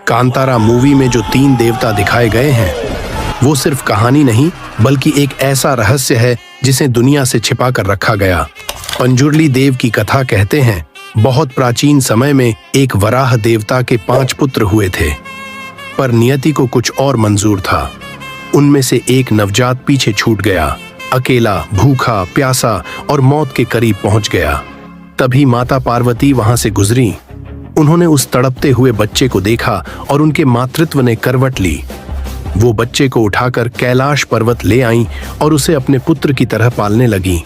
Kantara movie में जो 3 देवता दिखाए गए हैं वो सिर्फ कहानी नहीं बल्कि एक ऐसा रहस्य है जिसे दुनिया से छिपा कर रखा गया। पंजुर्ली देव की कथा कहते हैं बहुत प्राचीन समय में एक वराह देवता के 5 पुत्र हुए थे, पर नियति को कुछ और मंजूर था। उनमें से एक नवजात पीछे छूट गया, अकेला, भूखा, प्यासा और मौत के करीब पहुंच गया। तभी माता पार्वती वहां से गुजरी। उन्होंने उस तड़पते हुए बच्चे को देखा और उनके मातृत्व ने करवट ली। वो बच्चे को उठाकर कैलाश पर्वत ले आईं और उसे अपने पुत्र की तरह पालने लगी।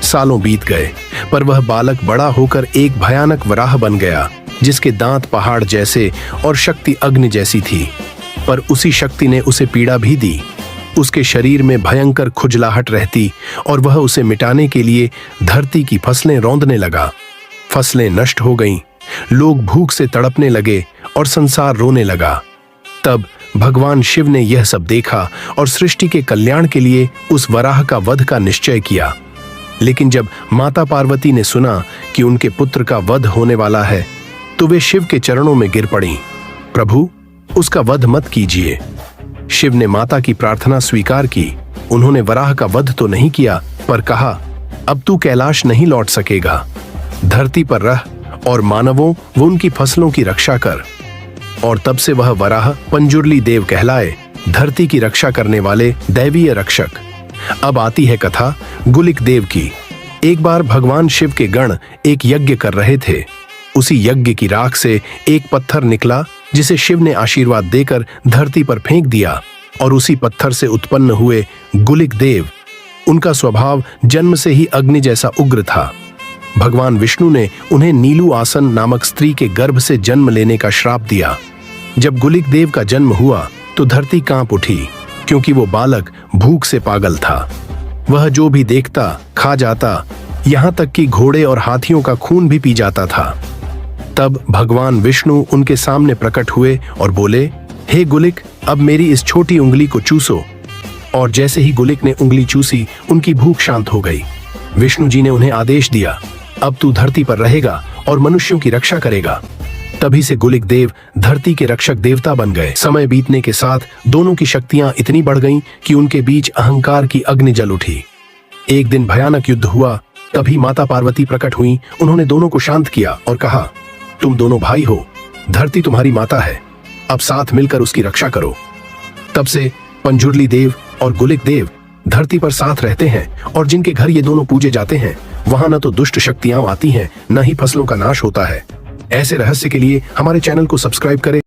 सालों बीत गए, पर वह बालक बड़ा होकर एक भयानक वराह बन गया, जिसके दांत पहाड़ जैसे और शक्ति अग्नि जैसी थी। पर उसी शक्ति ने उसे पीड़ा भी दी। उसके शरीर में भयंकर खुजलाहट रहती और वह उसे मिटाने के लिए धरती की फसलें रौंदने लगा। फसलें नष्ट हो गईं, लोग भूख से तड़पने लगे और संसार रोने लगा। तब भगवान शिव ने यह सब देखा और सृष्टि के कल्याण के लिए उस वराह का वध का निश्चय किया। लेकिन जब माता पार्वती ने सुना कि उनके पुत्र का वध होने वाला है, तो वे शिव के चरणों में गिर पड़ीं। प्रभु, उसका वध मत कीजिए। शिव ने माता की प्रार्थना स्वीकार की। उन्होंने वराह का वध तो नहीं किया, पर कहा, अब तू कैलाश नहीं लौट सकेगा। धरती पर रह और मानवों व उनकी फसलों की रक्षा कर। और तब से वह वराह पंजुर्ली देव कहलाए, धरती की रक्षा करने वाले दैवीय रक्षक। अब आती है कथा गुलिक देव की। एक बार भगवान शिव के गण एक यज्ञ कर रहे थे। उसी यज्ञ की राख से एक पत्थर निकला, जिसे शिव ने आशीर्वाद देकर धरती पर फेंक दिया, और उसी पत्थर से उत्पन्न हुए गुलिक देव। उनका स्वभाव जन्म से ही अग्नि जैसा उग्र था। भगवान विष्णु ने उन्हें नीलू आसन नामक स्त्री के गर्भ से जन्म लेने का श्राप दिया। जब गुलिक देव का जन्म हुआ तो धरती कांप उठी, क्योंकि वो बालक भूख से पागल था। वह जो भी देखता खा जाता, यहाँ तक कि घोड़े और हाथियों का खून भी पी जाता था। तब भगवान विष्णु उनके सामने प्रकट हुए और बोले, हे गुलिक, अब मेरी इस छोटी उंगली को चूसो। और जैसे ही गुलिक ने उंगली चूसी, उनकी भूख शांत हो गई। विष्णु जी ने उन्हें आदेश दिया, अब तू धरती पर रहेगा और मनुष्यों की रक्षा करेगा। तभी से गुलिक देव धरती के रक्षक देवता बन गए। समय बीतने के साथ दोनों की शक्तियां इतनी बढ़ गईं कि उनके बीच अहंकार की अग्नि जल उठी। एक दिन भयानक युद्ध हुआ। तभी माता पार्वती प्रकट हुई। उन्होंने दोनों को शांत किया और कहा, तुम दोनों भाई हो, धरती तुम्हारी माता है, अब साथ मिलकर उसकी रक्षा करो। तब से पंजुर्ली देव और गुलिक देव धरती पर साथ रहते हैं, और जिनके घर ये दोनों पूजे जाते हैं, वहां न तो दुष्ट शक्तियां आती हैं, न ही फसलों का नाश होता है। ऐसे रहस्य के लिए हमारे चैनल को सब्सक्राइब करें।